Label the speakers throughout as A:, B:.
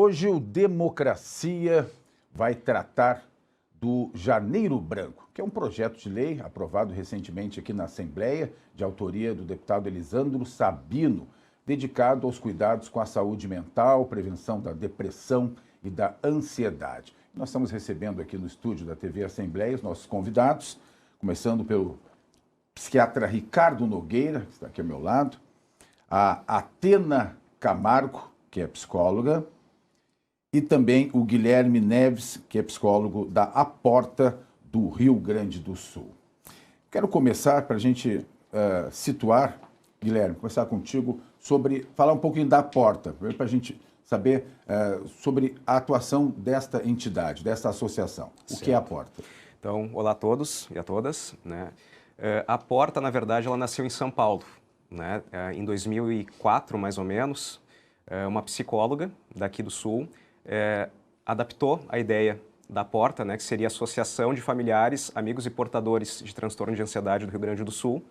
A: Hoje o Democracia vai tratar do Janeiro Branco, que é um projeto de lei aprovado recentemente aqui na Assembleia, de autoria do deputado Elisandro Sabino, dedicado aos cuidados com a saúde mental, prevenção da depressão e da ansiedade. Nós estamos recebendo aqui no estúdio da TV Assembleia os nossos convidados, começando pelo psiquiatra Ricardo Nogueira, que está aqui ao meu lado, a Atena Camargo, que é psicóloga, e também o Guilherme Neves, que é psicólogo da Aporta do Rio Grande do Sul. Quero começar para a gente situar, Guilherme, começar contigo, falar um pouquinho da Aporta, para a gente saber sobre a atuação desta entidade, desta associação. O que é a Aporta?
B: Então, olá a todos e a todas, né? A Aporta, na verdade, ela nasceu em São Paulo, né? Em 2004, mais ou menos, uma psicóloga daqui do Sul adaptou a ideia da Aporta, né, que seria a Associação de Familiares, Amigos e Portadores de Transtorno de Ansiedade do Rio Grande do Sul.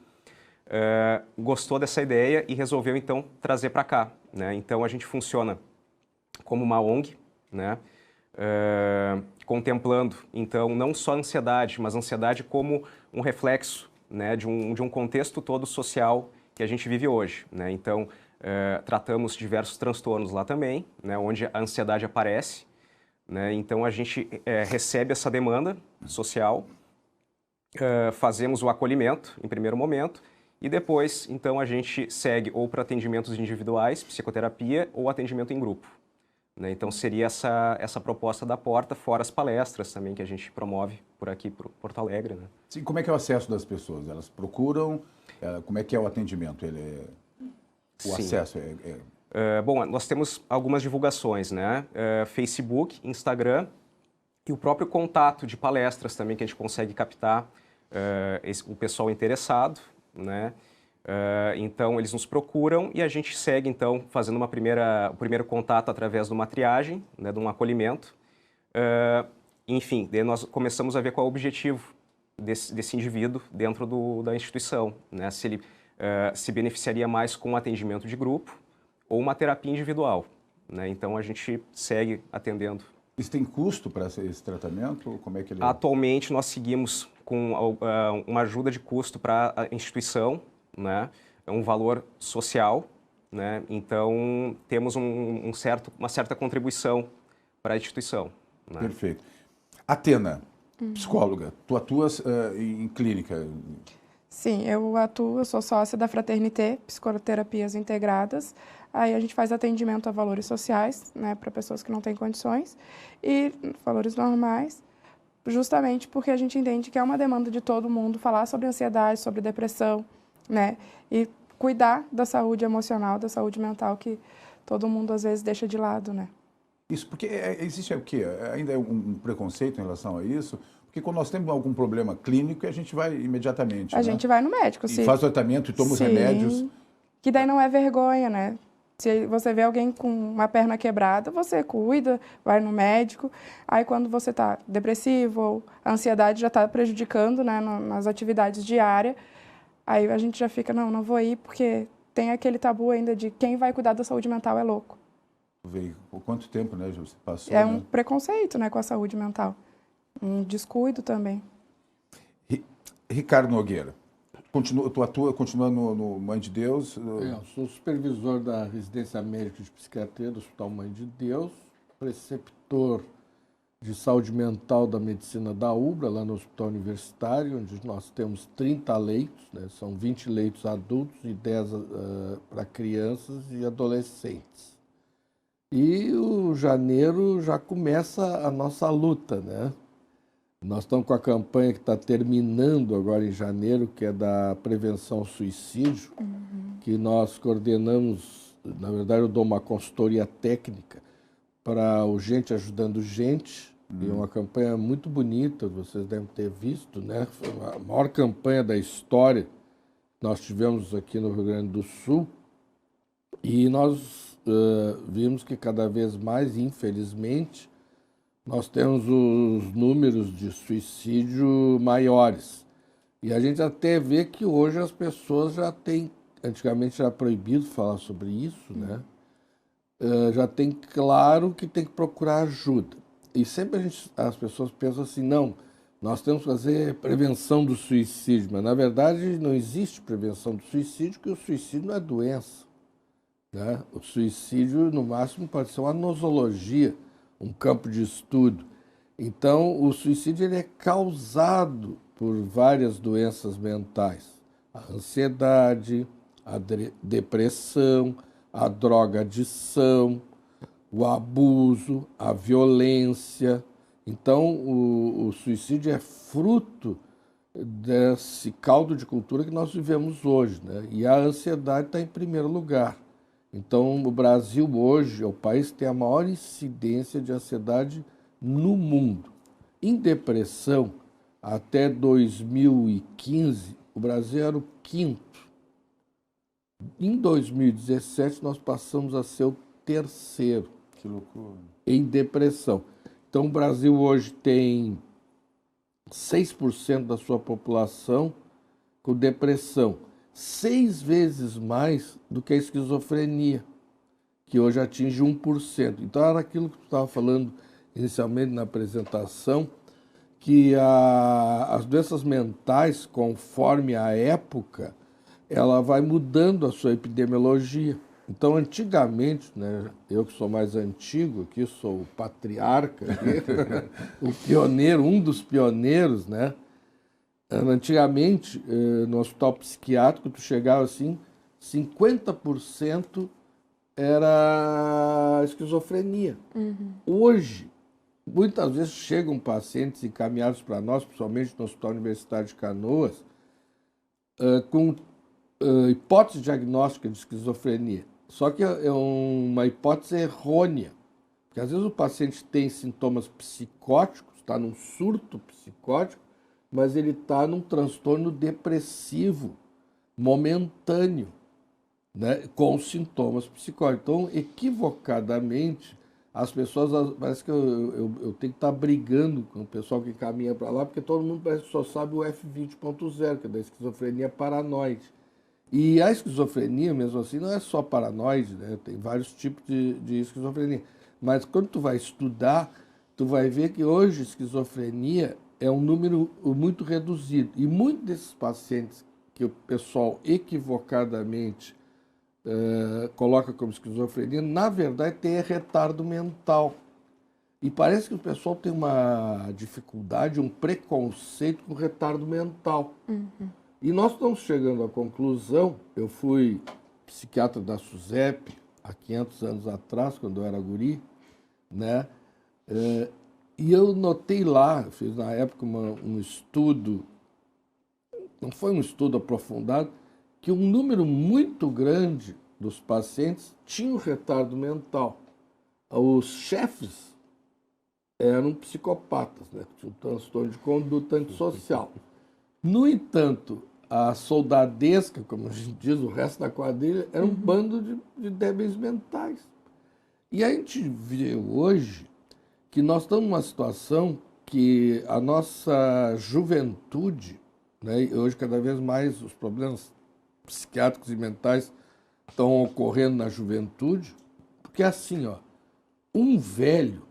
B: Gostou dessa ideia e resolveu, então, trazer para cá, né? Então, a gente funciona como uma ONG, né? Contemplando, então, não só a ansiedade, mas a ansiedade como um reflexo, né, de um contexto todo social que a gente vive hoje, né? Então, tratamos diversos transtornos lá também, né, onde a ansiedade aparece, né? Então, a gente recebe essa demanda social, fazemos o acolhimento em primeiro momento e depois, então, a gente segue ou para atendimentos individuais, psicoterapia ou atendimento em grupo, né? Então, seria essa proposta da Porta, fora as palestras também que a gente promove por aqui, por Porto Alegre, né?
A: Sim, como é que é o acesso das pessoas? Elas procuram? Como é que é o atendimento? O acesso
B: bom, nós temos algumas divulgações, né? Facebook, Instagram e o próprio contato de palestras também que a gente consegue captar o pessoal interessado, né? Então, eles nos procuram e a gente segue, então, fazendo o primeiro contato através de uma triagem, né, de um acolhimento. Enfim, daí nós começamos a ver qual é o objetivo desse indivíduo dentro da instituição, né? Se ele se beneficiaria mais com um atendimento de grupo ou uma terapia individual, né? Então, a gente segue atendendo.
A: Isso tem custo para esse tratamento? Como é que ele...
B: Atualmente, nós seguimos com uma ajuda de custo para a instituição, né? É um valor social, né? Então, temos uma certa contribuição para a instituição, né?
A: Perfeito. Atena, psicóloga, tu atuas em clínica?
C: Sim, eu sou sócia da Fraternité, Psicoterapias Integradas. Aí a gente faz atendimento a valores sociais, né, para pessoas que não têm condições, e valores normais, justamente porque a gente entende que é uma demanda de todo mundo falar sobre ansiedade, sobre depressão, né, e cuidar da saúde emocional, da saúde mental, que todo mundo às vezes deixa de lado, né.
A: Isso, porque existe o quê? Ainda um preconceito em relação a isso? Porque quando nós temos algum problema clínico, a gente vai imediatamente,
C: A gente vai no médico.
A: E faz o tratamento e toma os remédios.
C: Que daí não é vergonha, né? Se você vê alguém com uma perna quebrada, você cuida, vai no médico. Aí quando você está depressivo ou a ansiedade já está prejudicando, né, nas atividades diárias, aí a gente já fica, não vou ir, porque tem aquele tabu ainda de quem vai cuidar da saúde mental é louco.
A: Por quanto tempo, né, você passou?
C: É um preconceito, né, com a saúde mental. Um descuido também.
A: Ricardo Nogueira, tu continua no Mãe de Deus?
D: Eu sou supervisor da residência médica de psiquiatria do Hospital Mãe de Deus, preceptor de saúde mental da medicina da UBRA, lá no Hospital Universitário, onde nós temos 30 leitos, né? São 20 leitos adultos e 10 para crianças e adolescentes. E o janeiro já começa a nossa luta, né? Nós estamos com a campanha que está terminando agora em janeiro, que é da prevenção ao suicídio, que nós coordenamos, na verdade eu dou uma consultoria técnica para o Gente Ajudando Gente, e é uma campanha muito bonita, vocês devem ter visto, né? Foi a maior campanha da história que nós tivemos aqui no Rio Grande do Sul, e nós vimos que cada vez mais, infelizmente, nós temos os números de suicídio maiores. E a gente até vê que hoje as pessoas já têm, antigamente era proibido falar sobre isso, né? já tem claro que tem que procurar ajuda. E sempre as pessoas pensam assim, não, nós temos que fazer prevenção do suicídio, mas na verdade não existe prevenção do suicídio, porque o suicídio não é doença, né? O suicídio, no máximo, pode ser uma nosologia, um campo de estudo. Então, o suicídio ele é causado por várias doenças mentais. A ansiedade, a depressão, a drogadição, o abuso, a violência. Então, o suicídio é fruto desse caldo de cultura que nós vivemos hoje, né? E a ansiedade está em primeiro lugar. Então, o Brasil hoje é o país que tem a maior incidência de ansiedade no mundo. Em depressão, até 2015, o Brasil era o quinto. Em 2017, nós passamos a ser o terceiro.
A: Que loucura.
D: Em depressão. Então, o Brasil hoje tem 6% da sua população com depressão. 6 vezes mais do que a esquizofrenia, que hoje atinge 1%. Então, era aquilo que tu estava falando inicialmente na apresentação, que as doenças mentais, conforme a época, ela vai mudando a sua epidemiologia. Então, antigamente, né, eu que sou mais antigo aqui, sou o patriarca, aqui, o pioneiro, um dos pioneiros, né? Antigamente, no hospital psiquiátrico, tu chegava assim, 50% era esquizofrenia. Hoje, muitas vezes chegam pacientes encaminhados para nós, principalmente no Hospital Universitário de Canoas, com hipótese diagnóstica de esquizofrenia. Só que é uma hipótese errônea, porque às vezes o paciente tem sintomas psicóticos, está num surto psicótico, mas ele está num transtorno depressivo momentâneo, né, com sintomas psicóticos. Então, equivocadamente, as pessoas, parece que eu tenho que estar brigando com o pessoal que caminha para lá, porque todo mundo parece que só sabe o F20.0, que é da esquizofrenia paranoide. E a esquizofrenia, mesmo assim, não é só paranoide, né? Tem vários tipos de esquizofrenia. Mas quando tu vai estudar, tu vai ver que hoje esquizofrenia é um número muito reduzido. E muitos desses pacientes que o pessoal equivocadamente coloca como esquizofrenia, na verdade tem retardo mental. E parece que o pessoal tem uma dificuldade, um preconceito com retardo mental. E nós estamos chegando à conclusão, eu fui psiquiatra da SUSEP há 500 anos atrás, quando eu era guri, né? E eu notei lá, fiz na época um estudo, não foi um estudo aprofundado, que um número muito grande dos pacientes tinham retardo mental. Os chefes eram psicopatas, né? Tinham um transtorno de conduta antissocial. No entanto, a soldadesca, como a gente diz, o resto da quadrilha, era um bando de débeis mentais. E a gente vê hoje que nós estamos numa situação que a nossa juventude, né, e hoje cada vez mais os problemas psiquiátricos e mentais estão ocorrendo na juventude, porque assim, ó, um velho,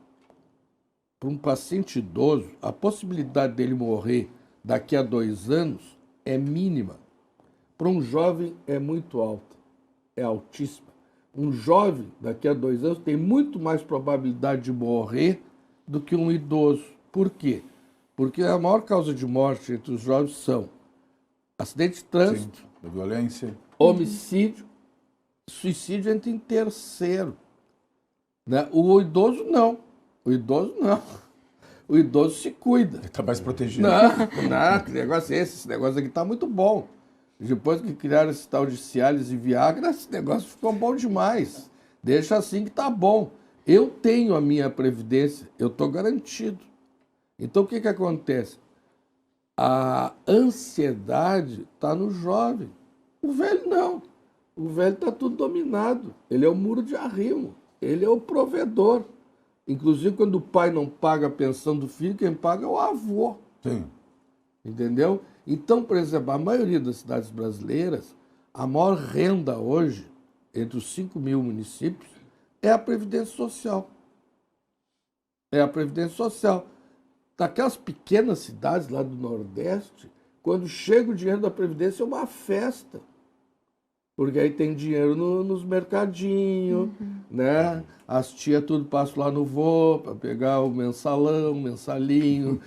D: para um paciente idoso, a possibilidade dele morrer daqui a 2 anos é mínima. Para um jovem é muito alta, é altíssima. Um jovem, daqui a 2 anos, tem muito mais probabilidade de morrer do que um idoso. Por quê? Porque a maior causa de morte entre os jovens são acidente de trânsito,
A: violência,
D: homicídio, suicídio entra em terceiro. Né? O idoso não. O idoso não. O idoso se cuida.
A: Está mais protegido.
D: Não, que negócio é esse? Esse negócio aqui está muito bom. Depois que criaram esse tal de Cialis e Viagra, esse negócio ficou bom demais. Deixa assim que tá bom. Eu tenho a minha previdência, eu estou garantido. Então o que acontece? A ansiedade está no jovem. O velho não. O velho está tudo dominado. Ele é o muro de arrimo. Ele é o provedor. Inclusive, quando o pai não paga a pensão do filho, quem paga é o avô.
A: Sim.
D: Entendeu? Então, por exemplo, a maioria das cidades brasileiras, a maior renda hoje, entre os 5.000 municípios, é a Previdência Social. É a Previdência Social. Daquelas pequenas cidades lá do Nordeste, quando chega o dinheiro da Previdência é uma festa. Porque aí tem dinheiro nos mercadinhos, né? As tias tudo passam lá no vô para pegar o mensalão, o mensalinho,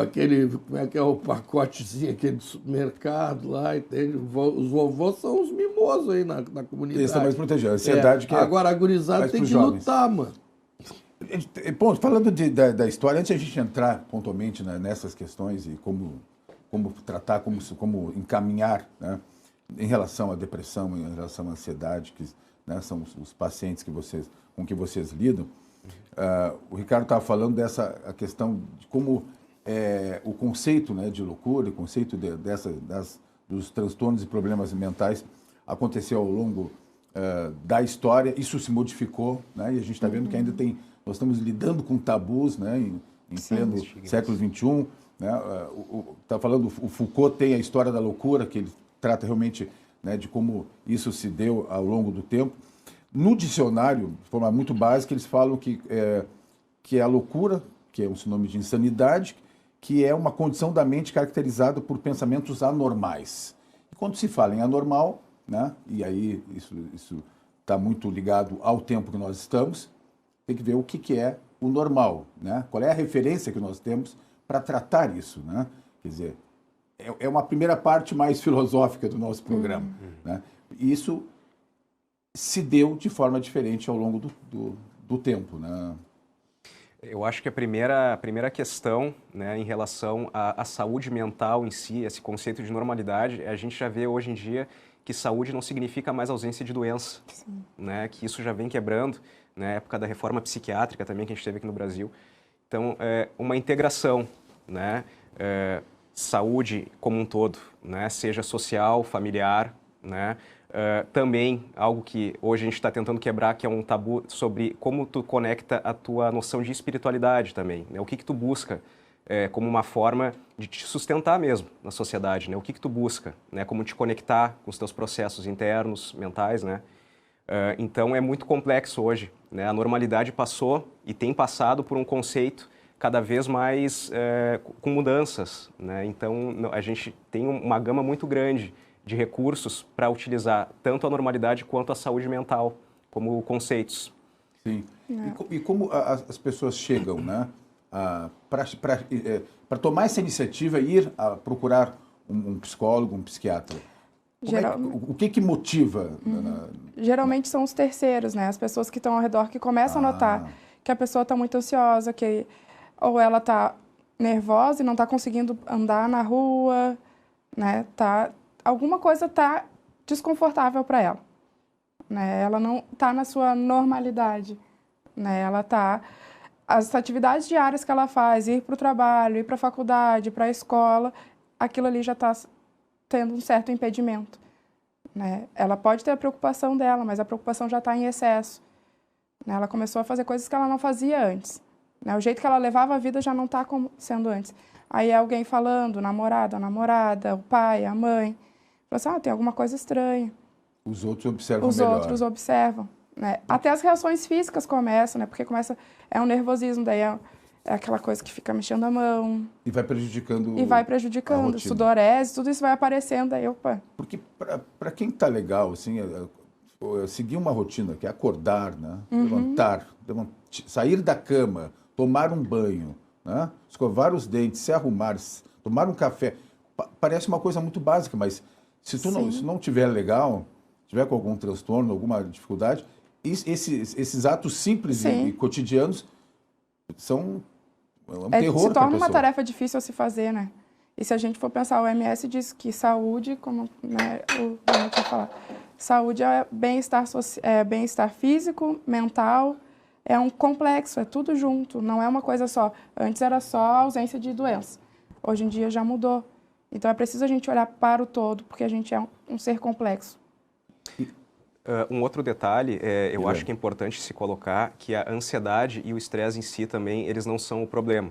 D: aquele, como é que é o pacotezinho, aquele do supermercado lá, entende? Os vovôs são os mimosos aí na comunidade.
A: Eles estão mais protegidos. A ansiedade que
D: agora a gurizada tem que
A: jovens.
D: lutar, mano.
A: Bom, falando da história, antes de a gente entrar pontualmente, né, nessas questões e como tratar, como encaminhar, né, em relação à depressão, em relação à ansiedade, que, né, são os pacientes com que vocês lidam, o Ricardo estava falando a questão de como o conceito, né, de loucura, o conceito dos transtornos e problemas mentais aconteceu ao longo da história. Isso se modificou, né, e a gente está vendo que ainda nós estamos lidando com tabus, né, em pleno século XXI. Tá falando, o Foucault tem a história da loucura, que ele trata realmente, né, de como isso se deu ao longo do tempo. No dicionário, de forma muito básica, eles falam que é a loucura, que é um sinônimo de insanidade, que é uma condição da mente caracterizada por pensamentos anormais. E quando se fala em anormal, né, e aí isso está muito ligado ao tempo que nós estamos, tem que ver o que é o normal, né? Qual é a referência que nós temos para tratar isso, né? Quer dizer, é uma primeira parte mais filosófica do nosso programa, né? E isso se deu de forma diferente ao longo do tempo, né?
B: Eu acho que a primeira questão, né, em relação à saúde mental em si, esse conceito de normalidade, a gente já vê hoje em dia que saúde não significa mais ausência de doença, né? Que isso já vem quebrando, na época da reforma psiquiátrica também que a gente teve aqui no Brasil. Então, uma integração, né? Saúde como um todo, né? Seja social, familiar, né? Também algo que hoje a gente está tentando quebrar, que é um tabu sobre como tu conecta a tua noção de espiritualidade também, né? O que tu busca como uma forma de te sustentar mesmo na sociedade, né? O que tu busca, né? Como te conectar com os teus processos internos, mentais, né? Então é muito complexo hoje, né? A normalidade passou e tem passado por um conceito cada vez mais com mudanças, né? Então a gente tem uma gama muito grande de recursos para utilizar tanto a normalidade quanto a saúde mental como conceitos.
A: Sim. E como as pessoas chegam, né, para tomar essa iniciativa e ir a procurar um psicólogo, um psiquiatra? O que motiva?
C: Geralmente são os terceiros, né? As pessoas que estão ao redor que começam a notar que a pessoa está muito ansiosa, que ou ela está nervosa e não está conseguindo andar na rua, né? Alguma coisa está desconfortável para ela, né? Ela não está na sua normalidade, né? As atividades diárias que ela faz, ir para o trabalho, ir para a faculdade, para a escola, aquilo ali já está tendo um certo impedimento, né? Ela pode ter a preocupação dela, mas a preocupação já está em excesso, né? Ela começou a fazer coisas que ela não fazia antes, né? O jeito que ela levava a vida já não está como sendo antes. Aí é alguém falando, a namorada, o pai, a mãe, fala assim, tem alguma coisa estranha.
A: Os outros observam melhor.
C: Os outros observam, né? Até as reações físicas começam, né? Porque é um nervosismo, daí é aquela coisa que fica mexendo a mão.
A: E vai prejudicando.
C: Sudorese, tudo isso vai aparecendo, aí opa.
A: Porque para quem está legal, assim, seguir uma rotina, que é acordar, né? Levantar, sair da cama, tomar um banho, né? Escovar os dentes, se arrumar, tomar um café. Parece uma coisa muito básica, mas se não tiver legal, tiver com algum transtorno, alguma dificuldade, esses atos simples e cotidianos são um terror para a pessoa.
C: Se torna uma tarefa difícil a se fazer, né? E se a gente for pensar, o OMS diz que saúde, como, né, saúde é bem-estar físico, mental, é um complexo, é tudo junto, não é uma coisa só. Antes era só a ausência de doença, hoje em dia já mudou. Então é preciso a gente olhar para o todo, porque a gente é um ser complexo.
B: Um outro detalhe, eu acho que é importante se colocar que a ansiedade e o estresse em si também, eles não são o problema.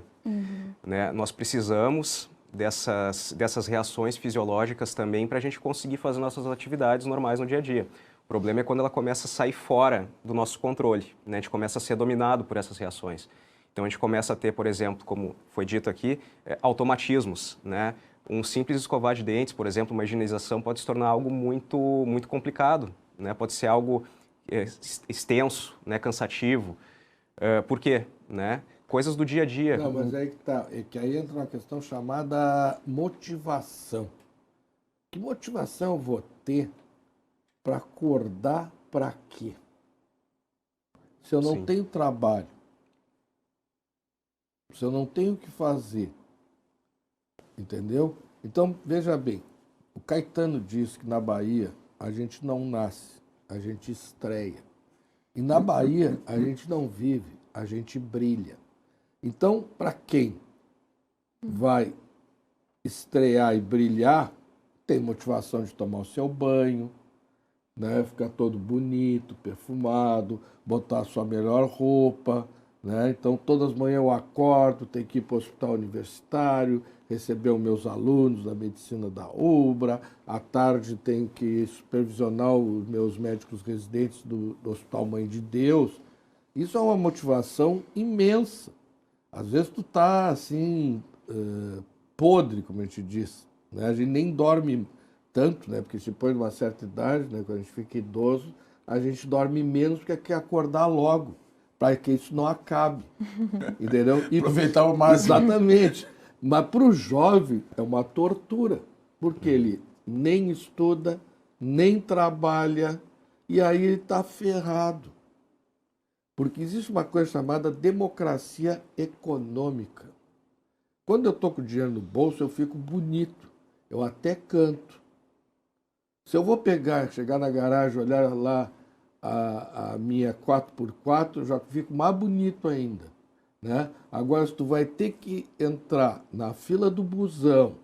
B: Né? Nós precisamos dessas reações fisiológicas também para a gente conseguir fazer nossas atividades normais no dia a dia. problema é quando ela começa a sair fora do nosso controle, né? A gente começa a ser dominado por essas reações. Então a gente começa a ter, por exemplo, como foi dito aqui, automatismos, né? Um simples escovar de dentes, por exemplo, uma higienização pode se tornar algo muito complicado, né? Pode ser algo extenso, né? Cansativo. Por quê? Né? Coisas do dia a dia.
D: Não, mas aí que tá. É que aí entra uma questão chamada motivação. Que motivação eu vou ter para acordar para quê? Se eu não
B: Sim.
D: tenho trabalho, se eu não tenho o que fazer, entendeu? Então, veja bem, o Caetano disse que na Bahia a gente não nasce, a gente estreia. E na Bahia a gente não vive, a gente brilha. Então, para quem vai estrear e brilhar, tem motivação de tomar o seu banho, né? Ficar todo bonito, perfumado, botar a sua melhor roupa, né? Então, todas as manhãs eu acordo, tenho que ir para o hospital universitário, receber os meus alunos da medicina da UBRA, à tarde tenho que supervisionar os meus médicos residentes do Hospital Mãe de Deus. Isso é uma motivação imensa. Às vezes tu tá assim, podre, como a gente diz, né? A gente nem dorme tanto, né? Porque depois de uma certa idade, né? Quando a gente fica idoso, a gente dorme menos porque quer acordar logo, para que isso não acabe, entendeu? E,
A: Aproveitar o máximo.
D: Exatamente. Mas para o jovem é uma tortura, porque ele nem estuda, nem trabalha, e aí ele está ferrado. Porque existe uma coisa chamada democracia econômica. Quando eu estou com dinheiro no bolso, eu fico bonito. Eu até canto. Se eu vou chegar na garagem, olhar lá a minha 4x4, eu já fico mais bonito ainda, né? Agora, se tu vai ter que entrar na fila do busão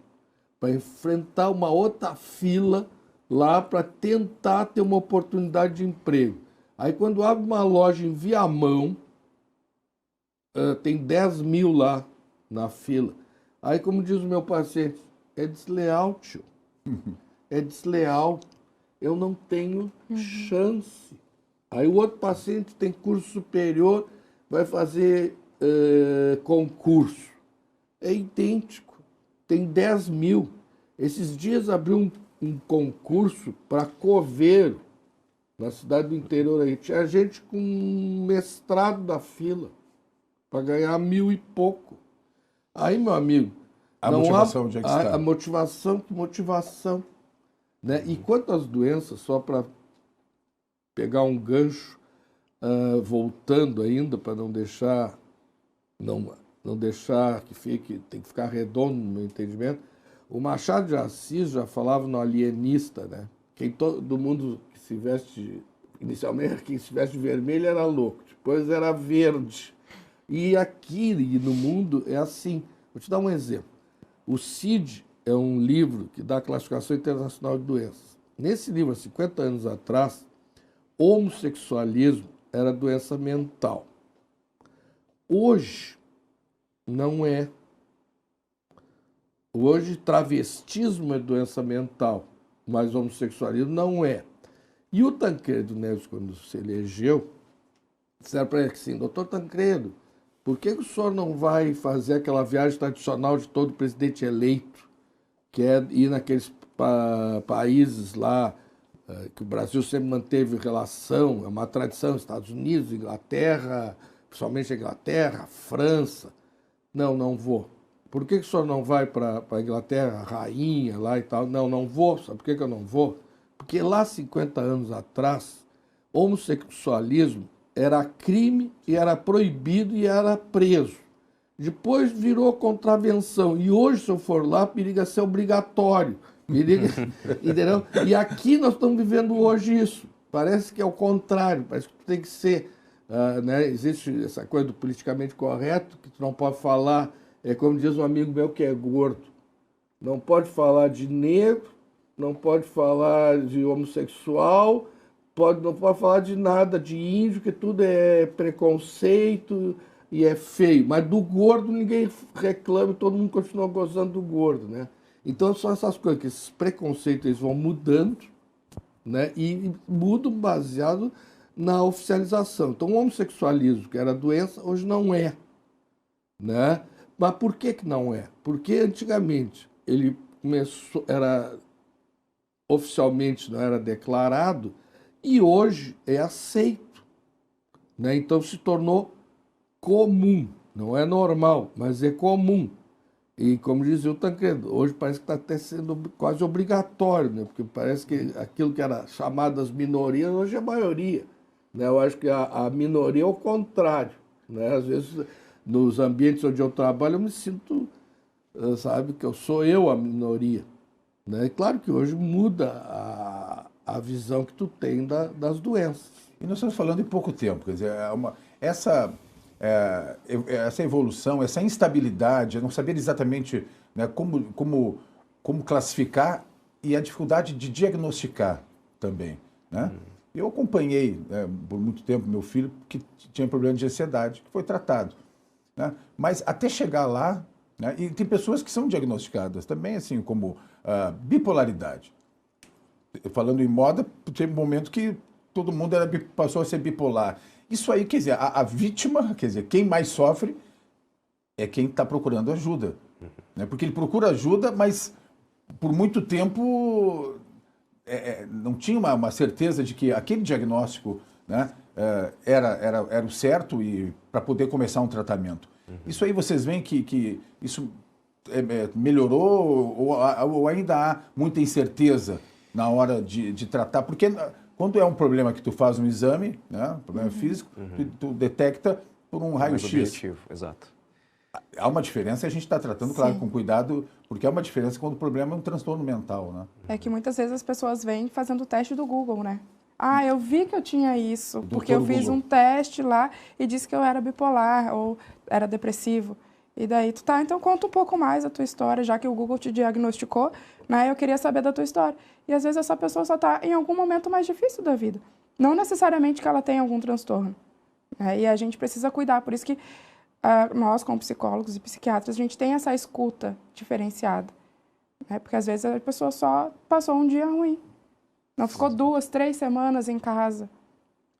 D: para enfrentar uma outra fila lá para tentar ter uma oportunidade de emprego. Aí, quando abre uma loja em Viamão, tem 10 mil lá na fila. Aí, como diz o meu paciente, é desleal, tio. É desleal. Eu não tenho chance. Aí, o outro paciente tem curso superior, vai fazer concurso. É idêntico. Tem 10 mil. Esses dias abriu um concurso para coveiro na cidade do interior. Aí tinha gente com mestrado da fila para ganhar 1.000 e pouco. Aí, meu amigo,
A: A motivação onde é que está?
D: A motivação, né? E quanto às doenças, só para pegar um gancho, voltando ainda, para não deixar que fique, tem que ficar redondo no meu entendimento, o Machado de Assis já falava no Alienista, né? Quem todo mundo que se veste, inicialmente quem se veste vermelho era louco, depois era verde. E aqui no mundo é assim. Vou te dar um exemplo. O CID é um livro que dá a classificação internacional de doenças. Nesse livro, há 50 anos atrás, homossexualismo era doença mental. Hoje, não é. Hoje, travestismo é doença mental, mas homossexualismo não é. E o Tancredo Neves, quando se elegeu, disseram para ele assim, doutor Tancredo, por que o senhor não vai fazer aquela viagem tradicional de todo presidente eleito, que é ir naqueles países lá, que o Brasil sempre manteve relação, é uma tradição, Estados Unidos, Inglaterra, principalmente a Inglaterra, França. Não vou. Por que o senhor não vai para a Inglaterra, rainha lá e tal? Não vou. Sabe por que eu não vou? Porque lá, 50 anos atrás, homossexualismo era crime e era proibido e era preso. Depois virou contravenção. E hoje, se eu for lá, periga ser obrigatório. Entendeu? E aqui nós estamos vivendo hoje isso. Parece que é o contrário. Parece que tem que ser... né? Existe essa coisa do politicamente correto, que tu não pode falar... É como diz um amigo meu que é gordo. Não pode falar de negro, não pode falar de homossexual, não pode falar de nada, de índio, que tudo é preconceito e é feio. Mas do gordo ninguém reclama, todo mundo continua gozando do gordo, né? Então são essas coisas, que esses preconceitos eles vão mudando, né? E mudam baseado na oficialização. Então, o homossexualismo, que era doença, hoje não é, né? Mas por que que não é? Porque antigamente ele começou, era oficialmente não era declarado e hoje é aceito, né? Então se tornou comum, não é normal, mas é comum. E como dizia o Tancredo, hoje parece que está até sendo quase obrigatório, né? Porque parece que aquilo que era chamado das minorias hoje é a maioria, né? Eu acho que a minoria é o contrário, né? Às vezes nos ambientes onde eu trabalho eu me sinto, sabe, que eu sou eu a minoria, né? E claro que hoje muda a visão que tu tem das doenças.
A: E nós estamos falando em pouco tempo, quer dizer, essa evolução, essa instabilidade, não saber exatamente, né, como classificar e a dificuldade de diagnosticar também, né? Eu acompanhei, né, por muito tempo meu filho que tinha problema de ansiedade, que foi tratado, né? Mas até chegar lá, né, e tem pessoas que são diagnosticadas também, assim como bipolaridade. Falando em moda, teve um momento que todo mundo passou a ser bipolar. Isso aí, quer dizer, a vítima, quer dizer, quem mais sofre é quem está procurando ajuda, né? Porque ele procura ajuda, mas por muito tempo não tinha uma certeza de que aquele diagnóstico, né, era o certo e para poder começar um tratamento. Isso aí vocês veem que isso melhorou ou ainda há muita incerteza na hora de tratar? Porque quando é um problema que tu faz um exame, né, um problema físico, tu detecta por um raio-x.
B: Objetivo, exato.
A: Há uma diferença e a gente está tratando, claro, com cuidado, porque há uma diferença quando o problema é um transtorno mental, né?
C: É que muitas vezes as pessoas vêm fazendo o teste do Google, né? Ah, eu vi que eu tinha isso, porque eu fiz um teste lá e disse que eu era bipolar ou era depressivo. E daí tu tá, então conta um pouco mais a tua história, já que o Google te diagnosticou, né? Eu queria saber da tua história. E às vezes essa pessoa só tá em algum momento mais difícil da vida. Não necessariamente que ela tenha algum transtorno, né? E a gente precisa cuidar, por isso que nós, como psicólogos e psiquiatras, a gente tem essa escuta diferenciada, né? Porque às vezes a pessoa só passou um dia ruim. Não ficou 2, 3 semanas em casa.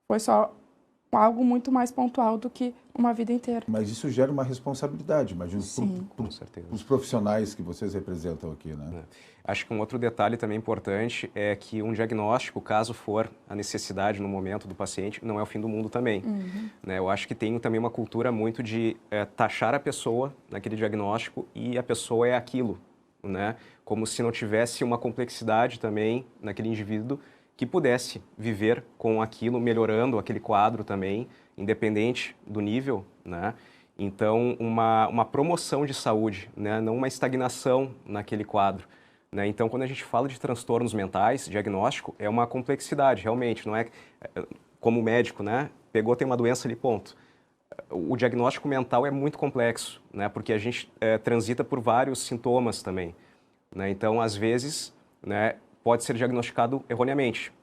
C: Foi só algo muito mais pontual do que uma vida inteira.
A: Mas isso gera uma responsabilidade, imagino,
B: Com certeza.
A: Os profissionais que vocês representam aqui, né?
B: Acho que um outro detalhe também importante é que um diagnóstico, caso for a necessidade no momento do paciente, não é o fim do mundo também. Né? Eu acho que tem também uma cultura muito de taxar a pessoa naquele diagnóstico e a pessoa é aquilo, né? Como se não tivesse uma complexidade também naquele indivíduo que pudesse viver com aquilo, melhorando aquele quadro também, independente do nível, né? Então, uma promoção de saúde, né? Não uma estagnação naquele quadro, né? Então, quando a gente fala de transtornos mentais, diagnóstico, é uma complexidade, realmente, não é como médico, né? Pegou, tem uma doença ali, ponto. O diagnóstico mental é muito complexo, né? Porque a gente transita por vários sintomas também, né? Então, às vezes, né, pode ser diagnosticado erroneamente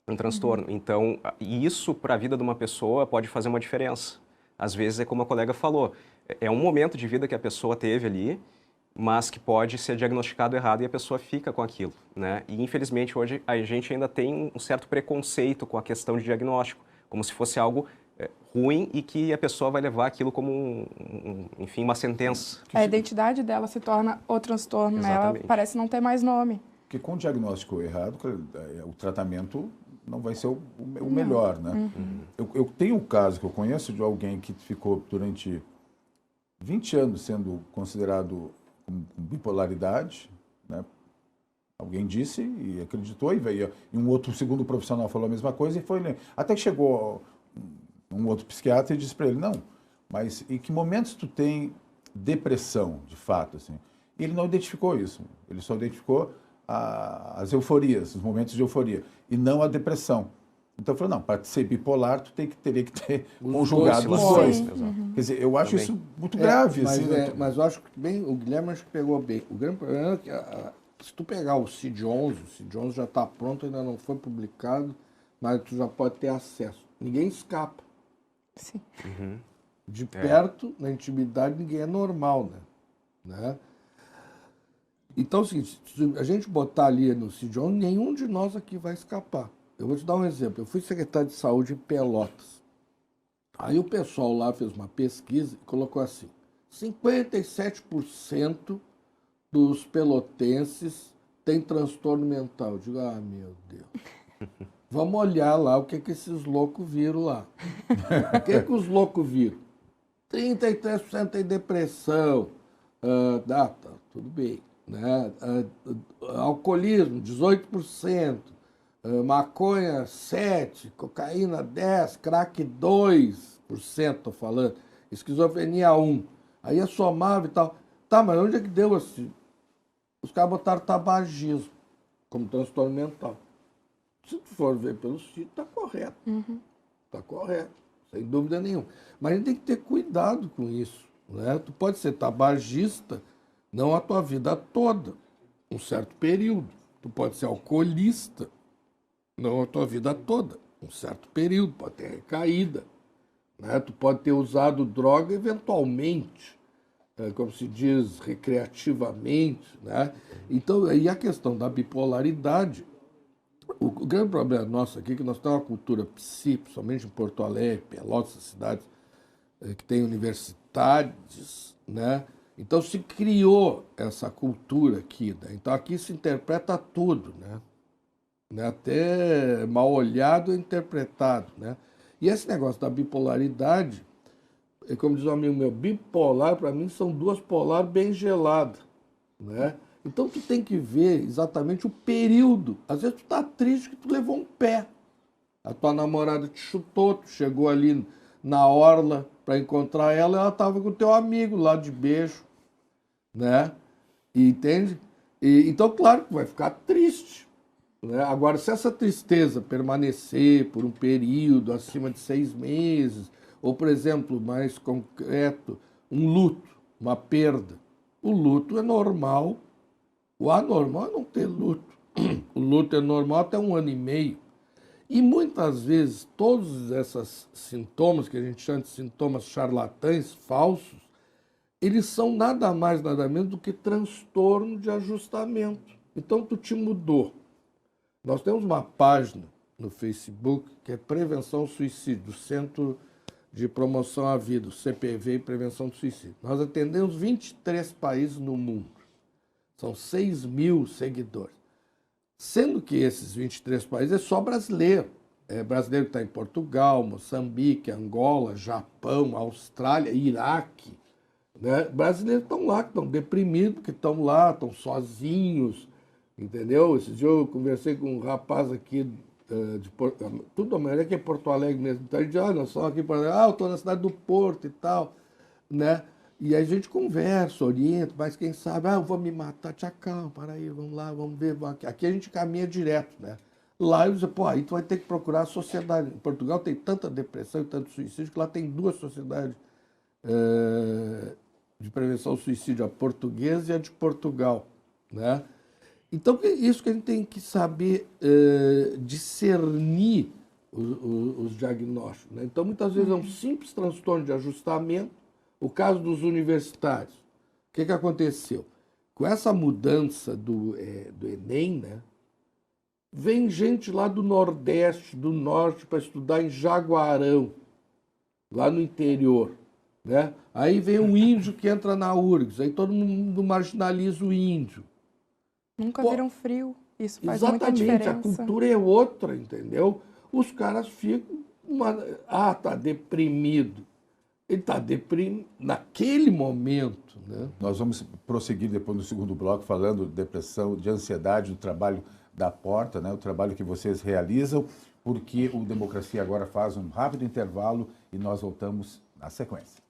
B: um transtorno. Então, isso para a vida de uma pessoa pode fazer uma diferença. Às vezes é como a colega falou, é um momento de vida que a pessoa teve ali, mas que pode ser diagnosticado errado e a pessoa fica com aquilo, né? E infelizmente hoje a gente ainda tem um certo preconceito com a questão de diagnóstico, como se fosse algo ruim e que a pessoa vai levar aquilo como, enfim, uma sentença.
C: A identidade dela se torna o transtorno, né? Ela parece não ter mais nome.
A: Porque com o diagnóstico errado, o tratamento não vai ser o melhor, né? Eu tenho um caso que eu conheço de alguém que ficou durante 20 anos sendo considerado com bipolaridade, né? Alguém disse e acreditou, e veio. E um outro segundo profissional falou a mesma coisa e foi. Até que chegou um outro psiquiatra e disse para ele, não, mas em que momentos tu tem depressão, de fato, assim? E ele não identificou isso. Ele só identificou as euforias, os momentos de euforia, e não a depressão. Então, eu falei, não, para ser bipolar, tu teria que ter conjugado os dois. Quer dizer, eu acho isso muito grave.
D: Mas,
A: assim,
D: mas eu acho que bem, o Guilherme acho que pegou bem. O grande problema é que se tu pegar o CID-11 já está pronto, ainda não foi publicado, mas tu já pode ter acesso. Ninguém escapa.
C: Sim.
D: De perto, na intimidade, ninguém é normal, né? Então, assim, se a gente botar ali no CID-11, nenhum de nós aqui vai escapar. Eu vou te dar um exemplo. Eu fui secretário de saúde em Pelotas. Aí o pessoal lá fez uma pesquisa e colocou assim, 57% dos pelotenses têm transtorno mental. Eu digo, ah, meu Deus. Vamos olhar lá o que esses loucos viram lá. O que os loucos viram? 33% tem depressão. Tá, tudo bem. Né? Alcoolismo, 18%. Maconha, 7%. Cocaína, 10%. Crack, 2%, estou falando. Esquizofrenia, 1%. Aí é somável e tal. Tá, mas onde é que deu assim? Os caras botaram tabagismo como transtorno mental. Se tu for ver pelo sítio, está correto. Está correto, sem dúvida nenhuma. Mas a gente tem que ter cuidado com isso. Né? Tu pode ser tabagista, não a tua vida toda, um certo período. Tu pode ser alcoolista, não a tua vida toda, um certo período, pode ter recaída. Né? Tu pode ter usado droga eventualmente, como se diz, recreativamente. Né? Então, aí a questão da bipolaridade. O grande problema nosso aqui é que nós temos uma cultura psi, principalmente em Porto Alegre, Pelotas, cidades que têm universidades, né? Então se criou essa cultura aqui, né? Então aqui se interpreta tudo, né? Até mal olhado é interpretado, né? E esse negócio da bipolaridade, como diz um amigo meu, bipolar para mim são duas polares bem geladas, né? Então tu tem que ver exatamente o período. Às vezes tu tá triste que tu levou um pé. A tua namorada te chutou, tu chegou ali na orla para encontrar ela, ela estava com o teu amigo lá de beijo, né? E, entende? Então, claro que vai ficar triste. Né? Agora, se essa tristeza permanecer por um período acima de 6 meses, ou, por exemplo, mais concreto, um luto, uma perda. O luto é normal. O anormal é não ter luto. O luto é normal até 1 ano e meio. E muitas vezes todos esses sintomas, que a gente chama de sintomas charlatães, falsos, eles são nada mais, nada menos do que transtorno de ajustamento. Então tu te mudou. Nós temos uma página no Facebook que é Prevenção ao Suicídio, do Centro de Promoção à Vida, o CPV e Prevenção do Suicídio. Nós atendemos 23 países no mundo. São 6 mil seguidores. Sendo que esses 23 países é só brasileiro. É brasileiro que está em Portugal, Moçambique, Angola, Japão, Austrália, Iraque. Né? Brasileiros estão lá, que estão deprimidos, que estão lá, estão sozinhos. Entendeu? Esse dia eu conversei com um rapaz aqui de Porto, tudo a maioria que é Porto Alegre mesmo. Então ele diz, nós estamos aqui para eu estou na cidade do Porto e tal. Né? E aí a gente conversa, orienta, mas quem sabe, eu vou me matar, te acalma, para aí, vamos lá, vamos ver. Aqui a gente caminha direto, né? Lá eu digo, aí tu vai ter que procurar a sociedade. Em Portugal tem tanta depressão e tanto suicídio que lá tem 2 sociedades de prevenção ao suicídio, a portuguesa e a de Portugal, né? Então, é isso que a gente tem que saber discernir os diagnósticos, né? Então, muitas vezes é um simples transtorno de ajustamento. O caso dos universitários. O que aconteceu? Com essa mudança do Enem, né, vem gente lá do Nordeste, do Norte, para estudar em Jaguarão, lá no interior. Né? Aí vem um índio que entra na URGS, aí todo mundo marginaliza o índio.
C: Nunca viram frio. Isso faz muita diferença.
D: Exatamente, a cultura é outra, entendeu? Os caras ficam... tá deprimido. Ele está deprimido naquele momento. Né?
A: Nós vamos prosseguir depois no segundo bloco falando de depressão, de ansiedade, do trabalho da porta, né? O trabalho que vocês realizam, porque o Democracia Agora faz um rápido intervalo e nós voltamos na sequência.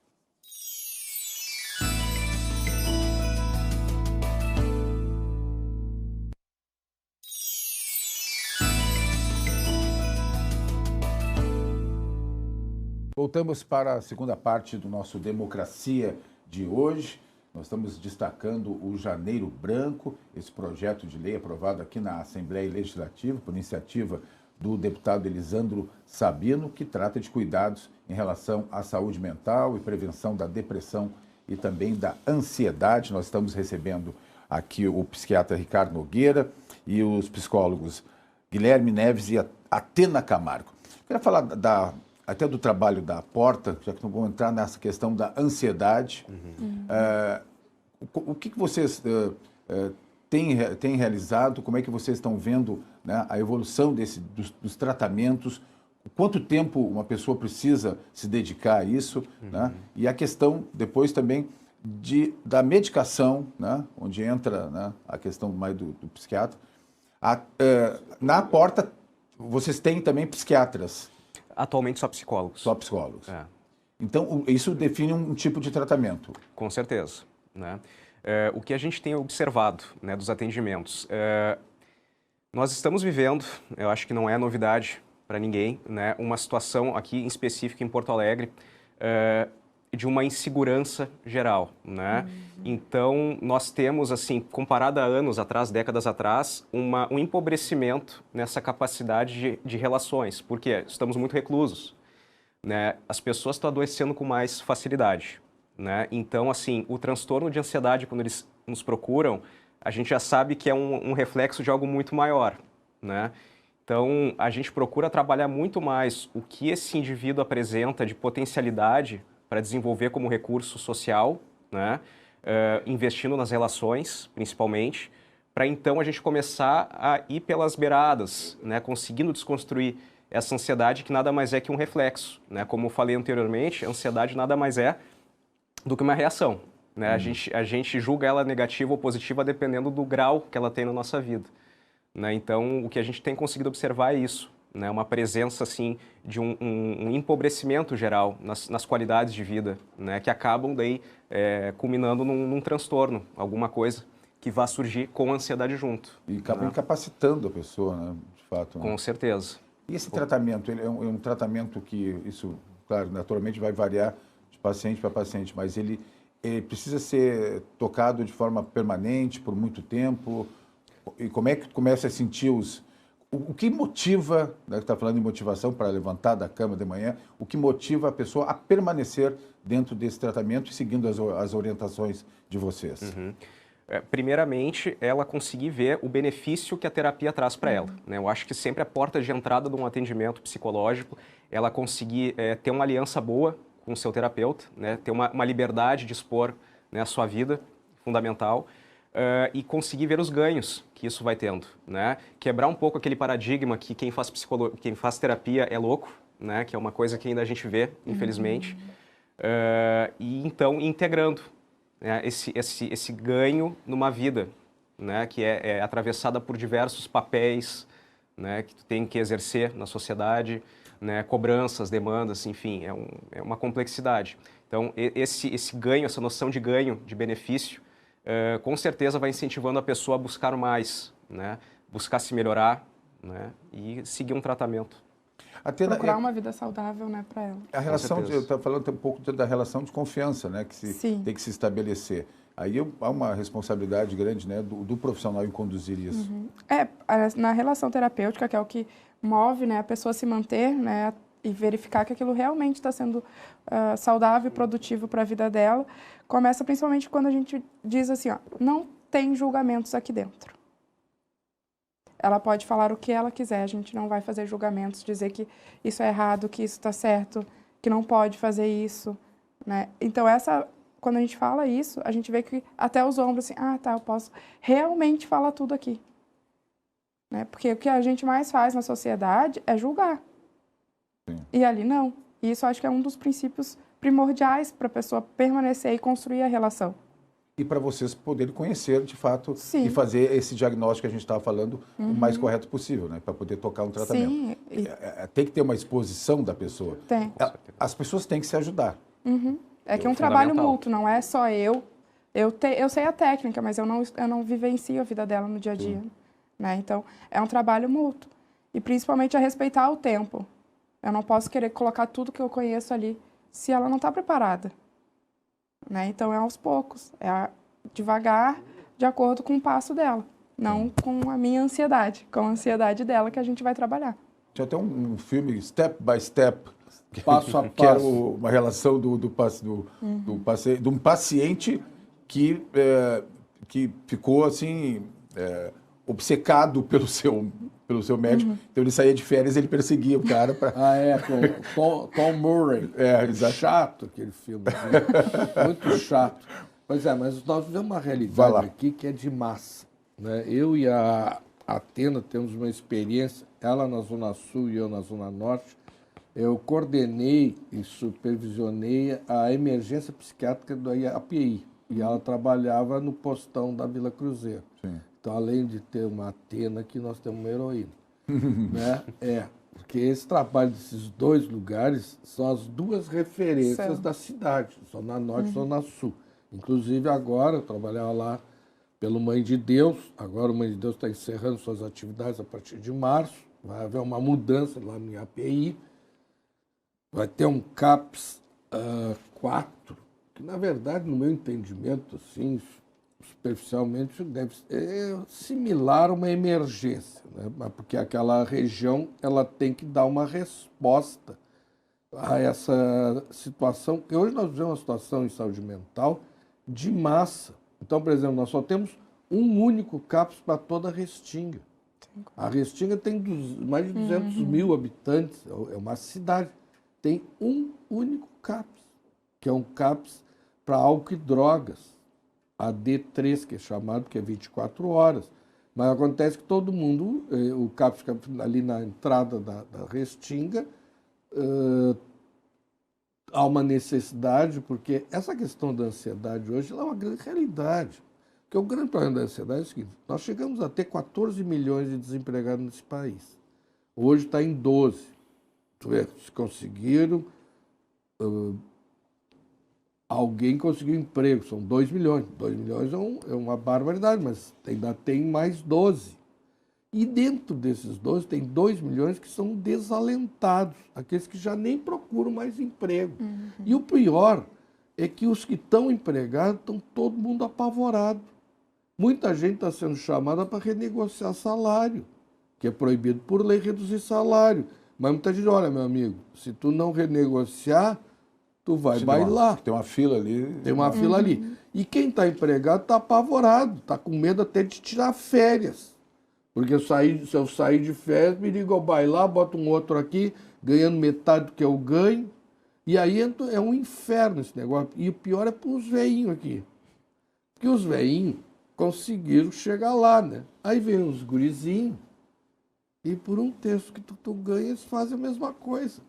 A: Voltamos para a segunda parte do nosso Democracia de hoje. Nós estamos destacando o Janeiro Branco, esse projeto de lei aprovado aqui na Assembleia Legislativa, por iniciativa do deputado Elisandro Sabino, que trata de cuidados em relação à saúde mental e prevenção da depressão e também da ansiedade. Nós estamos recebendo aqui o psiquiatra Ricardo Nogueira e os psicólogos Guilherme Neves e Atena Camargo. Eu queria falar até do trabalho da Porta, já que não vamos entrar nessa questão da ansiedade. O que vocês têm realizado? Como é que vocês estão vendo, né, a evolução dos tratamentos? Quanto tempo uma pessoa precisa se dedicar a isso? Né? E a questão depois também da medicação, né, onde entra, né, a questão mais do psiquiatra. Na Porta, vocês têm também psiquiatras?
B: Atualmente só psicólogos.
A: Só psicólogos. Então, isso define um tipo de tratamento?
B: Com certeza. Né? O que a gente tem observado, né, dos atendimentos, nós estamos vivendo, eu acho que não é novidade para ninguém, né, uma situação aqui em específico em Porto Alegre de uma insegurança geral, né? Então, nós temos, assim, comparado a anos atrás, décadas atrás, um empobrecimento nessa capacidade de relações, porque estamos muito reclusos, né? As pessoas estão adoecendo com mais facilidade, né? Então, assim, o transtorno de ansiedade, quando eles nos procuram, a gente já sabe que é um reflexo de algo muito maior, né? Então, a gente procura trabalhar muito mais o que esse indivíduo apresenta de potencialidade para desenvolver como recurso social, né? Investindo nas relações, principalmente, para então a gente começar a ir pelas beiradas, né? Conseguindo desconstruir essa ansiedade que nada mais é que um reflexo, né? Como eu falei anteriormente, a ansiedade nada mais é do que uma reação, né? A gente julga ela negativa ou positiva dependendo do grau que ela tem na nossa vida. Né? Então, o que a gente tem conseguido observar é isso, né? Uma presença assim, de um empobrecimento geral nas qualidades de vida, né? Que acabam daí culminando num transtorno, alguma coisa que vá surgir com a ansiedade junto.
A: E acaba incapacitando a pessoa, né? De fato. Né?
B: Com certeza.
A: E esse tratamento, ele é um tratamento que, isso, claro, naturalmente vai variar de paciente para paciente, mas ele precisa ser tocado de forma permanente, por muito tempo. E como é que começa a sentir o que motiva, né, que está falando em motivação para levantar da cama de manhã, o que motiva a pessoa a permanecer dentro desse tratamento e seguindo as orientações de vocês?
B: Primeiramente, ela conseguir ver o benefício que a terapia traz para ela. Né? Eu acho que sempre a porta de entrada de um atendimento psicológico, ela conseguir ter uma aliança boa com o seu terapeuta, né? Ter uma liberdade de expor, né, a sua vida, fundamental. E conseguir ver os ganhos que isso vai tendo, né? Quebrar um pouco aquele paradigma que quem faz terapia é louco, né? Que é uma coisa que ainda a gente vê, infelizmente. E então integrando, né, esse ganho numa vida, né? Que é atravessada por diversos papéis, né? Que tu tem que exercer na sociedade, né? Cobranças, demandas, enfim, é uma complexidade. Então esse ganho, essa noção de ganho, de benefício, com certeza vai incentivando a pessoa a buscar mais, né? Buscar se melhorar, né? E seguir um tratamento.
C: Procurar uma vida saudável, né, para ela.
A: A relação, eu estava falando um pouco da relação de confiança, né, que tem que se estabelecer. Aí há uma responsabilidade grande, né, do profissional em conduzir isso.
C: Na relação terapêutica, que é o que move, né, a pessoa se manter, né, e verificar que aquilo realmente está sendo saudável e produtivo para a vida dela, começa principalmente quando a gente diz assim, ó, não tem julgamentos aqui dentro. Ela pode falar o que ela quiser, a gente não vai fazer julgamentos, dizer que isso é errado, que isso está certo, que não pode fazer isso, né? Então, quando a gente fala isso, a gente vê que até os ombros, assim, eu posso realmente falar tudo aqui. Né? Porque o que a gente mais faz na sociedade é julgar. Sim. E ali não. E isso acho que é um dos princípios primordiais para a pessoa permanecer e construir a relação.
A: E para vocês poderem conhecer, de fato,
C: Sim.
A: e fazer esse diagnóstico que a gente estava falando o mais correto possível, né? Para poder tocar um tratamento.
C: Sim.
A: Tem que ter uma exposição da pessoa.
C: Tem.
A: As pessoas têm que se ajudar.
C: É que é um trabalho mútuo, não é só eu. Eu sei a técnica, mas eu não vivencio a vida dela no dia a dia. Né? Então, é um trabalho mútuo. E principalmente a respeitar o tempo. Eu não posso querer colocar tudo que eu conheço ali se ela não está preparada. Né? Então, é aos poucos. É devagar, de acordo com o passo dela. Não com a minha ansiedade. Com a ansiedade dela que a gente vai trabalhar.
A: Tinha até um filme, Step by Step,
D: passo a passo.
A: Que era uma relação de um paciente que ficou assim obcecado pelo seu médico. Então ele saía de férias, ele perseguia o cara para...
D: com Tom Murray.
A: Exato.
D: Chato aquele filme. Né? Muito chato. Pois é, mas nós vivemos uma realidade aqui que é de massa. Né? Eu e a Atena temos uma experiência, ela na Zona Sul e eu na Zona Norte. Eu coordenei e supervisionei a emergência psiquiátrica do API. E ela trabalhava no postão da Vila Cruzeiro.
A: Sim.
D: Então, além de ter uma Atena, aqui nós temos uma heroína. Né? Porque esse trabalho desses dois lugares são as duas referências da cidade, Zona Norte e Zona Sul. Inclusive, agora, eu trabalhava lá pelo Mãe de Deus, agora o Mãe de Deus está encerrando suas atividades a partir de março, vai haver uma mudança lá no API, vai ter um CAPS 4, que, na verdade, no meu entendimento, assim, superficialmente, deve ser similar a uma emergência, né? Porque aquela região ela tem que dar uma resposta a essa situação, que hoje nós vivemos uma situação em saúde mental de massa. Então, por exemplo, nós só temos um único CAPS para toda a Restinga. A Restinga tem mais de 200 mil habitantes, é uma cidade. Tem um único CAPS, que é um CAPS para álcool e drogas. A D3, que é chamado, que é 24 horas. Mas acontece que todo mundo, o CAPS fica ali na entrada da Restinga, há uma necessidade, porque essa questão da ansiedade hoje ela é uma grande realidade. Porque o grande problema da ansiedade é o seguinte, nós chegamos a ter 14 milhões de desempregados nesse país. Hoje está em 12. Se conseguiram... alguém conseguiu emprego, são 2 milhões. 2 milhões é uma barbaridade, mas ainda tem mais 12. E dentro desses 12 tem 2 milhões que são desalentados, aqueles que já nem procuram mais emprego. E o pior é que os que estão empregados estão todo mundo apavorado. Muita gente está sendo chamada para renegociar salário, que é proibido por lei reduzir salário. Mas muita gente, olha, meu amigo, se tu não renegociar, tu vai bailar.
A: Tem uma fila ali.
D: Tem uma fila ali. E quem está empregado está apavorado, está com medo até de tirar férias. Porque se eu sair de férias, me ligo ao bailar, boto um outro aqui, ganhando metade do que eu ganho. E aí é um inferno esse negócio. E o pior é para os veinhos aqui. Porque os veinhos conseguiram chegar lá, né? Aí vem os gurizinhos e por um terço que tu ganha, eles fazem a mesma coisa.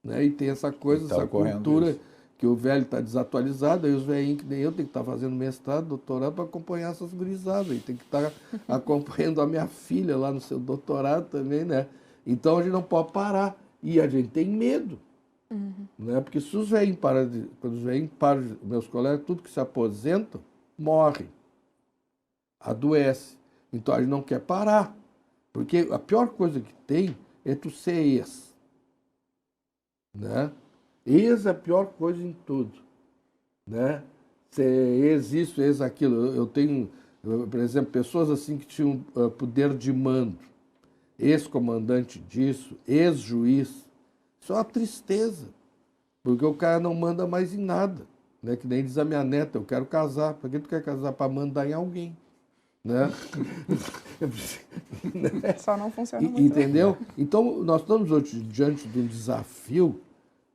D: Né? E tem essa coisa, essa cultura que o velho está desatualizado, aí os velhinhos que nem eu tem que estar fazendo mestrado, doutorado para acompanhar essas gurizadas, aí tem que estar acompanhando a minha filha lá no seu doutorado também, né? Então a gente não pode parar e a gente tem medo, né? Porque se os velhinhos quando os velhinhos param, meus colegas, tudo que se aposentam, morrem, adoece. Então a gente não quer parar, porque a pior coisa que tem é tu ser ex. Né? Ex é a pior coisa em tudo. Né? Ser ex isso, ex aquilo. Eu tenho, por exemplo, pessoas assim que tinham poder de mando. Ex-comandante disso, ex-juiz. Isso é uma tristeza. Porque o cara não manda mais em nada. Né? Que nem diz a minha neta, eu quero casar. Para que tu quer casar? Para mandar em alguém. Né?
C: Só não funciona muito.
D: Entendeu? Então, nós estamos hoje diante de um desafio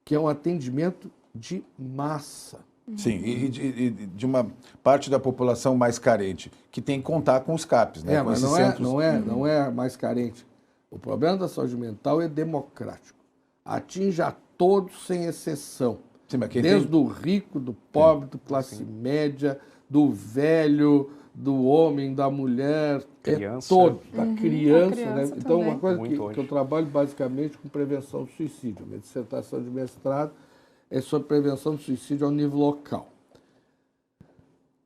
D: que é um atendimento de massa.
A: Sim, e de uma parte da população mais carente, que tem que contar com os CAPs, né?
D: Mas não é mais carente. O problema da saúde mental é democrático. Atinge a todos sem exceção.
A: Sim, mas
D: desde o rico, do pobre, do classe média, do velho, do homem, da mulher,
B: criança.
D: Todo, da criança, né? Então,
C: também.
D: uma coisa que eu trabalho basicamente com prevenção do suicídio. Minha dissertação de mestrado é sobre prevenção do suicídio ao nível local.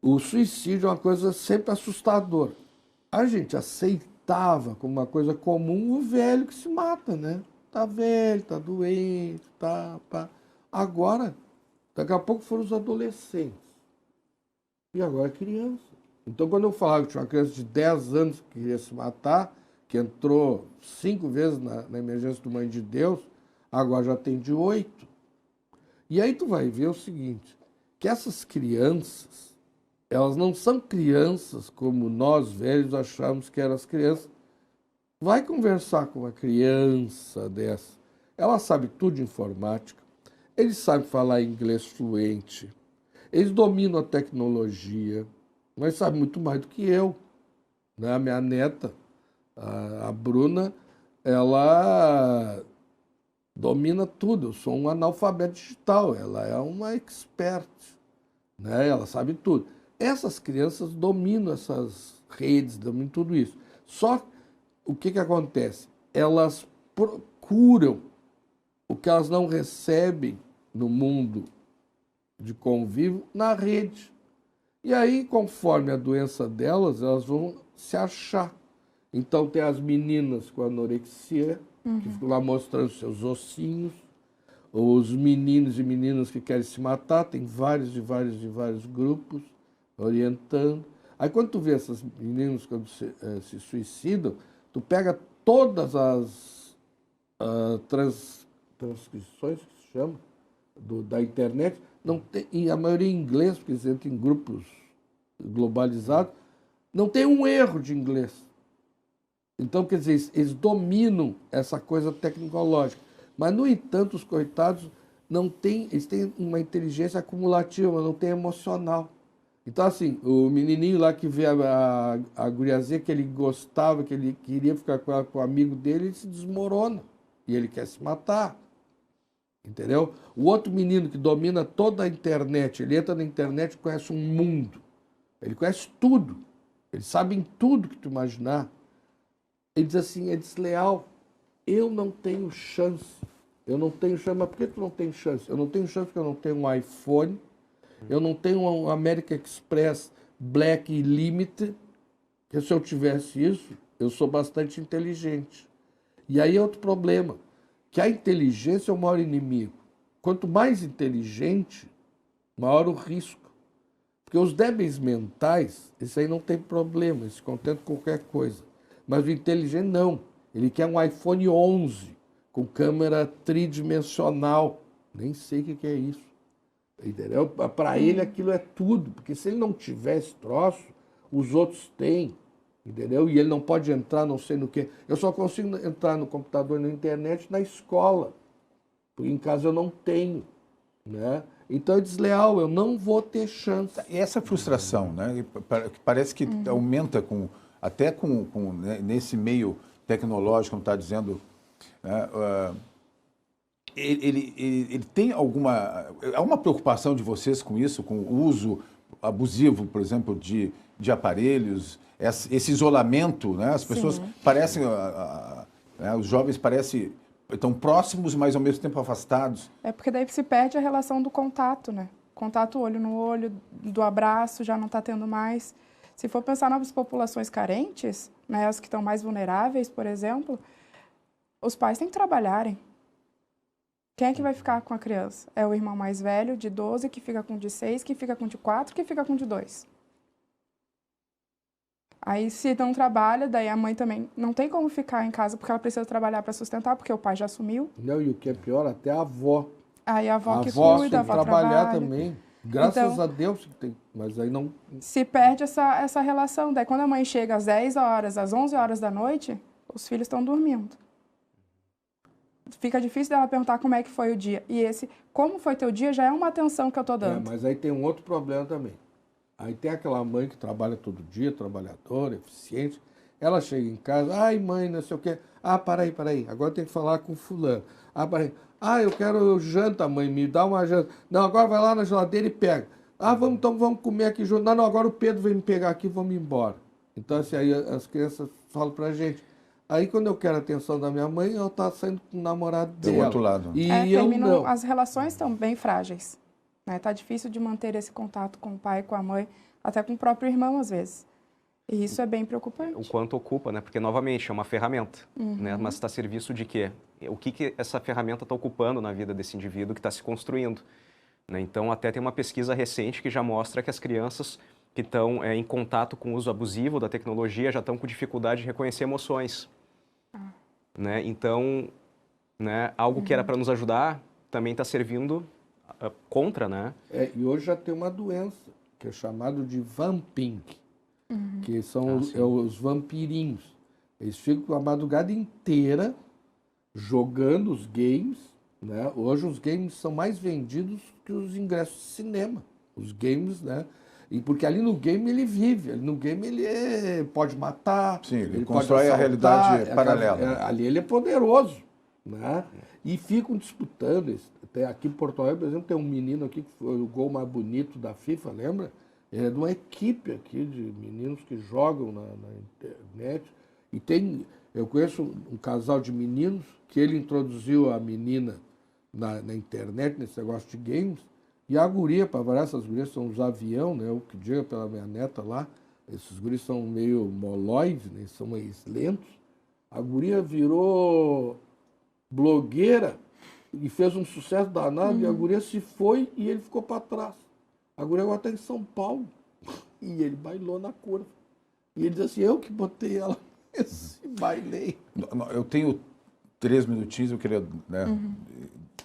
D: O suicídio é uma coisa sempre assustadora. A gente aceitava como uma coisa comum o velho que se mata, né? Tá velho, tá doente, tá... Agora, daqui a pouco foram os adolescentes. E agora é criança. Então, quando eu falava que tinha uma criança de 10 anos que queria se matar, que entrou 5 vezes na emergência do Mãe de Deus, agora já tem de 8. E aí tu vai ver o seguinte, que essas crianças, elas não são crianças como nós velhos achamos que eram as crianças. Vai conversar com uma criança dessa, ela sabe tudo de informática, eles sabem falar inglês fluente, eles dominam a tecnologia, mas sabem muito mais do que eu. Né? A minha neta, a Bruna, ela domina tudo. Eu sou um analfabeto digital, ela é uma expert, né? Ela sabe tudo. Essas crianças dominam essas redes, dominam tudo isso. Só o que acontece? Elas procuram o que elas não recebem no mundo de convívio na rede. E aí, conforme a doença delas, elas vão se achar. Então, tem as meninas com anorexia, que ficam lá mostrando seus ossinhos, os meninos e meninas que querem se matar, tem vários grupos orientando. Aí, quando tu vê essas meninas quando se suicidam, tu pega todas as transcrições, que se chama, da internet, não tem, e a maioria em inglês, porque eles entram em grupos globalizados, não tem um erro de inglês. Então, quer dizer, eles dominam essa coisa tecnológica. Mas, no entanto, os coitados não têm, eles têm uma inteligência acumulativa, mas não têm emocional. Então, assim, o menininho lá que vê a guriazinha que ele gostava, que ele queria ficar com o amigo dele, ele se desmorona. E ele quer se matar. Entendeu? O outro menino que domina toda a internet, ele entra na internet e conhece um mundo. Ele conhece tudo. Ele sabe em tudo que tu imaginar. Ele diz assim, é desleal. Eu não tenho chance. Eu não tenho chance. Mas por que tu não tem chance? Eu não tenho chance porque eu não tenho um iPhone. Eu não tenho um American Express Black Limited. Porque se eu tivesse isso, eu sou bastante inteligente. E aí é outro problema. Que a inteligência é o maior inimigo. Quanto mais inteligente, maior o risco. Porque os débeis mentais, isso aí não tem problema, eles se contentam com qualquer coisa. Mas o inteligente não. Ele quer um iPhone 11 com câmera tridimensional. Nem sei o que é isso. Entendeu? Para ele aquilo é tudo. Porque se ele não tiver esse troço, os outros têm. Entendeu? E ele não pode entrar não sei no que. Eu só consigo entrar no computador e na internet na escola. Porque em casa eu não tenho. Né? Então é desleal, eu não vou ter chance.
A: E essa frustração, né? Parece que aumenta até né, nesse meio tecnológico, como está dizendo, né? Ele tem há uma preocupação de vocês com isso, com o uso abusivo, por exemplo, de aparelhos, esse isolamento, né? As pessoas
C: Sim.
A: parecem, né? Os jovens parecem tão próximos, mas ao mesmo tempo afastados.
C: É porque daí se perde a relação do contato, né? Contato olho no olho, do abraço, já não está tendo mais. Se for pensar nas populações carentes, né, as que estão mais vulneráveis, por exemplo, os pais têm que trabalharem. Quem é que vai ficar com a criança? É o irmão mais velho, de 12, que fica com de 6, que fica com de 4, que fica com de 2. Aí, se não trabalha, daí a mãe também não tem como ficar em casa, porque ela precisa trabalhar para sustentar, porque o pai já sumiu.
D: Não, e o que é pior, até a avó.
C: Aí a avó que
D: avó
C: cuida, a avó
D: trabalhar
C: trabalha.
D: também. Graças a Deus que tem, mas aí não...
C: Se perde essa relação. Daí, quando a mãe chega às 10 horas, às 11 horas da noite, os filhos estão dormindo. Fica difícil dela perguntar como é que foi o dia. E como foi teu dia, já é uma atenção que eu estou dando.
D: mas aí tem um outro problema também. Aí tem aquela mãe que trabalha todo dia, trabalhadora, eficiente. Ela chega em casa, ai mãe, não sei o quê. Ah, para aí. Agora tem que falar com fulano. Ah, para aí. Ah, eu quero janta, mãe, me dá uma janta. Não, agora vai lá na geladeira e pega. Ah, vamos comer aqui junto. Não, agora o Pedro vem me pegar aqui e vamos embora. Então, assim, aí as crianças falam pra gente. Aí, quando eu quero a atenção da minha mãe, ela tá saindo com o namorado dela.
A: Do outro lado.
D: E eu não.
C: As relações estão bem frágeis. Né? Tá difícil de manter esse contato com o pai, com a mãe, até com o próprio irmão, às vezes. E isso é bem preocupante.
B: O quanto ocupa, né? Porque, novamente, é uma ferramenta, né? Mas está a serviço de quê? O que essa ferramenta está ocupando na vida desse indivíduo que está se construindo? Né? Então, até tem uma pesquisa recente que já mostra que as crianças que estão em contato com o uso abusivo da tecnologia já estão com dificuldade de reconhecer emoções. Né? Então, né? Algo que era para nos ajudar também está servindo contra, né?
D: E hoje já tem uma doença, que é chamado de vamping, que são os vampirinhos. Eles ficam a madrugada inteira jogando os games, né? Hoje os games são mais vendidos que os ingressos de cinema. Os games, né? E porque ali no game ele vive, ali no game ele pode matar,
A: Sim, ele
D: pode
A: constrói a
D: assaltar,
A: realidade paralela.
D: ali ele é poderoso, né? E ficam disputando. Aqui em Porto Alegre, por exemplo, tem um menino aqui que foi o gol mais bonito da FIFA, lembra? Ele é de uma equipe aqui de meninos que jogam na internet. E eu conheço um casal de meninos que ele introduziu a menina na internet, nesse negócio de games, e a guria, para variar, essas gurias são os avião, né? O que diga pela minha neta lá, esses guris são meio moloides, né? São meio lentos. A guria virou blogueira e fez um sucesso danado, e a guria se foi e ele ficou para trás. A guria agora está em São Paulo e ele bailou na curva. E ele diz assim, eu que botei ela nesse bailei.
A: Eu tenho 3 minutinhos, eu queria, né,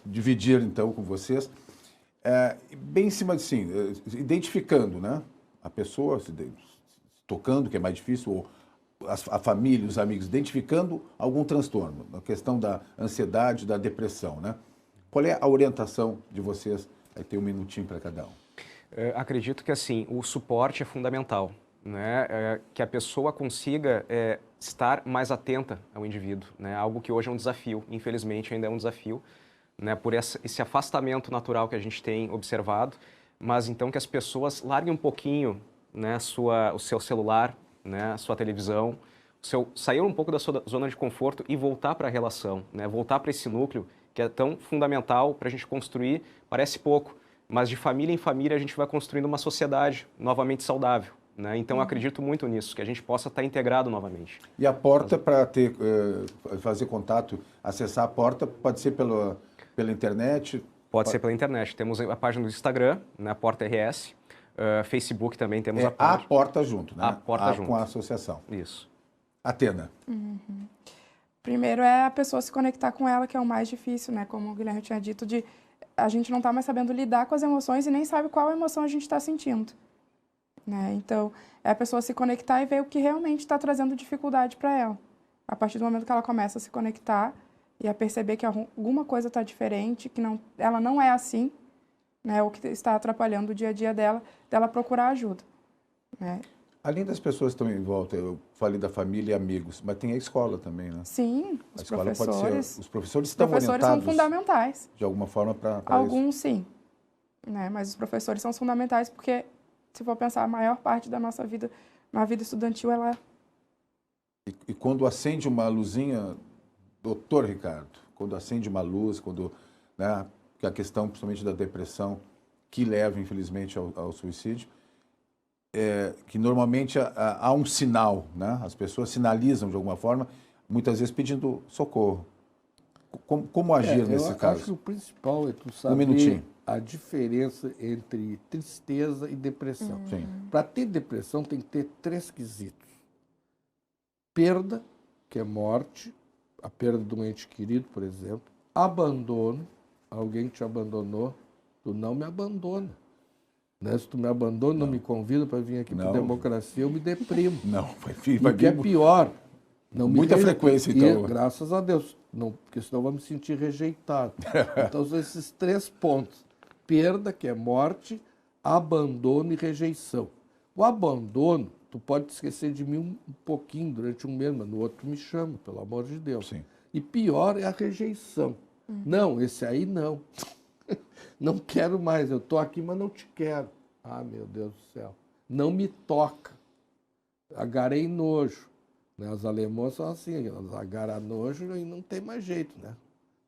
A: dividir então com vocês. Bem em cima de sim, identificando, né, a pessoa se tocando, que é mais difícil, ou a família, os amigos, identificando algum transtorno, a questão da ansiedade, da depressão, né? Qual é a orientação de vocês? Aí tem 1 minutinho para cada um.
B: Acredito que assim, o suporte é fundamental, né? Que a pessoa consiga estar mais atenta ao indivíduo, né? Algo que hoje é um desafio, infelizmente ainda é um desafio, né? Por esse afastamento natural que a gente tem observado, mas então que as pessoas larguem um pouquinho, né, o seu celular, né, a sua televisão, sair um pouco da sua zona de conforto e voltar para a relação, né? Voltar para esse núcleo que é tão fundamental para a gente construir, parece pouco, mas de família em família a gente vai construindo uma sociedade novamente saudável, né? Então eu acredito muito nisso, que a gente possa estar integrado novamente.
A: E a porta para fazer contato, acessar a porta, pode ser pela internet?
B: Pode ser pela internet. Temos a página do Instagram, né, Porta RS. Facebook também temos a página.
A: A porta junto, né?
B: A porta junto.
A: Com a associação.
B: Isso.
A: Atena.
C: Primeiro é a pessoa se conectar com ela, que é o mais difícil, né? Como o Guilherme tinha dito, a gente não está mais sabendo lidar com as emoções e nem sabe qual emoção a gente está sentindo, né? Então, é a pessoa se conectar e ver o que realmente está trazendo dificuldade para ela. A partir do momento que ela começa a se conectar e a perceber que alguma coisa está diferente, que ela não é assim, né? O que está atrapalhando o dia a dia dela procurar ajuda, né?
A: Além das pessoas que estão em volta, eu falei da família e amigos, mas tem a escola também, né?
C: Sim, os professores.
A: Os professores estão
C: orientados. São fundamentais.
A: De alguma forma para isso.
C: Alguns sim, né? Mas os professores são fundamentais porque, se for pensar, a maior parte da nossa vida, na vida estudantil, ela...
A: E quando acende uma luzinha, doutor Ricardo, quando acende uma luz, né, que a questão principalmente da depressão, que leva, infelizmente, ao suicídio, que normalmente há um sinal, né? As pessoas sinalizam de alguma forma, muitas vezes pedindo socorro. Como agir nesse caso?
D: Eu acho que o principal é tu saber a diferença entre tristeza e depressão. Para ter depressão tem que ter 3 quesitos. Perda, que é morte, a perda de um ente querido, por exemplo. Abandono, alguém que te abandonou, tu não me abandona. Né? Se tu me abandona, não me convida para vir aqui para Democracia, eu me deprimo.
A: Não,
D: o que é pior.
A: Muita frequência, então.
D: Graças a Deus, porque senão eu vou me sentir rejeitado. Então, são esses 3 pontos. Perda, que é morte, abandono e rejeição. O abandono, tu pode esquecer de mim um pouquinho durante um mês, mas no outro me chama, pelo amor de Deus.
A: Sim.
D: E pior é a rejeição. Não, esse aí não. Não quero mais, eu estou aqui, mas não te quero. Ah, meu Deus do céu. Não me toca. Agarrei nojo. Né? As alemãs são assim, elas agarram nojo e não tem mais jeito, né?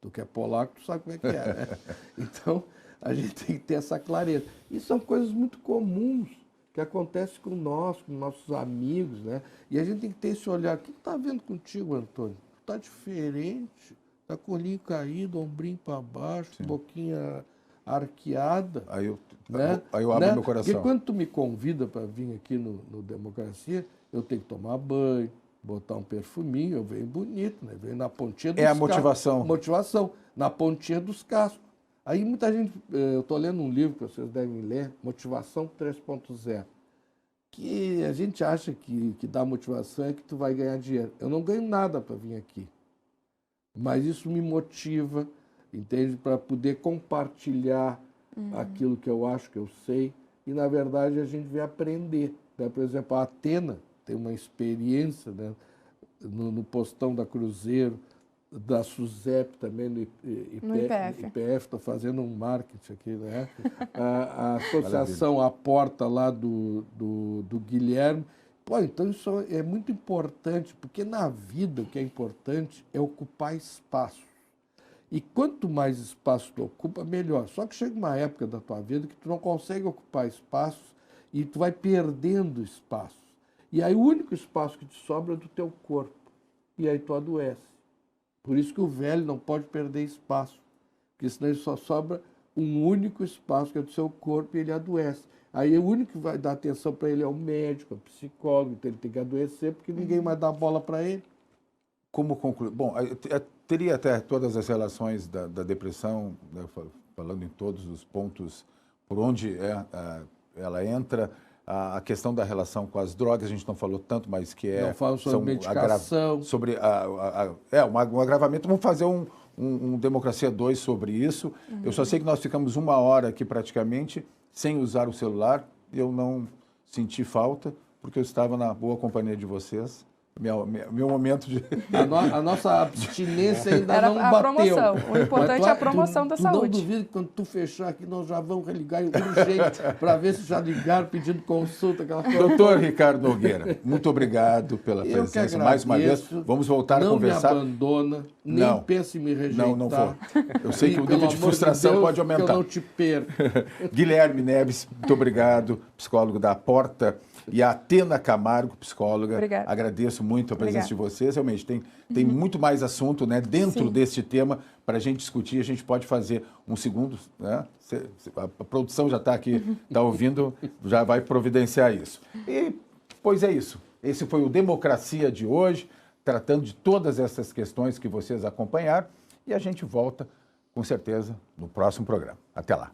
D: Tu que é polaco, tu sabe como é que é, né? Então, a gente tem que ter essa clareza. E são coisas muito comuns que acontecem com nós, com nossos amigos, né? E a gente tem que ter esse olhar. O que está vendo contigo, Antônio? Tu está diferente, está com o olhinho caído, ombrinho para baixo, boquinha arqueada.
A: Aí eu abro
D: né?
A: meu coração.
D: Porque quando tu me convida para vir aqui no Democracia, eu tenho que tomar banho, botar um perfuminho, eu venho bonito, né? Venho na pontinha dos
A: É a
D: cascos.
A: motivação.
D: Motivação, na pontinha dos cascos. Aí muita gente, eu estou lendo um livro que vocês devem ler, Motivação 3.0, que a gente acha que dá motivação é que tu vai ganhar dinheiro. Eu não ganho nada para vir aqui, mas isso me motiva, entende? Para poder compartilhar aquilo que eu acho que eu sei e, na verdade, a gente vem aprender. Né? Por exemplo, a Atena tem uma experiência, né? no postão da Cruzeiro, da SUSEP também, no IPF, estou fazendo um marketing aqui, né? A associação A Porta lá do Guilherme. Pô, então isso é muito importante, porque na vida o que é importante é ocupar espaço. E quanto mais espaço tu ocupa, melhor. Só que chega uma época da tua vida que tu não consegue ocupar espaços e tu vai perdendo espaço. E aí o único espaço que te sobra é do teu corpo. E aí tu adoece. Por isso que o velho não pode perder espaço, porque senão ele só sobra um único espaço, que é do seu corpo, e ele adoece. Aí o único que vai dar atenção para ele é o médico, é o psicólogo, então ele tem que adoecer, porque ninguém mais dá bola para ele.
A: Como concluir? Bom, teria até todas as relações da depressão, né, falando em todos os pontos por onde ela entra. A questão da relação com as drogas, a gente não falou tanto, mas que é...
D: Não falo sobre medicação.
A: Sobre um agravamento. Vamos fazer um Democracia 2 sobre isso. Eu só sei que nós ficamos 1 hora aqui praticamente sem usar o celular. Eu não senti falta, porque eu estava na boa companhia de vocês. Meu momento de...
D: A nossa abstinência ainda
C: Era
D: não
C: a
D: bateu.
C: promoção. O importante é a promoção da saúde.
D: Não duvido que quando tu fechar aqui, nós já vamos religar urgente para ver se já ligaram pedindo consulta. Aquela coisa.
A: Doutor Ricardo Nogueira, muito obrigado pela presença mais uma vez. Vamos voltar a conversar.
D: Não me abandona, nem pense em me rejeitar.
A: Não vou. Eu sei que o nível de frustração pode aumentar.
D: Que eu não te perco.
A: Guilherme Neves, muito obrigado, psicólogo da Porta. E a Atena Camargo, psicóloga.
C: Obrigada.
A: Agradeço muito a presença de vocês. Realmente, tem muito mais assunto, né, dentro deste tema para a gente discutir. A gente pode fazer um segundo, né? A produção já está aqui, está ouvindo, já vai providenciar isso. E, pois é isso. Esse foi o Democracia de hoje, tratando de todas essas questões que vocês acompanharam. E a gente volta, com certeza, no próximo programa. Até lá.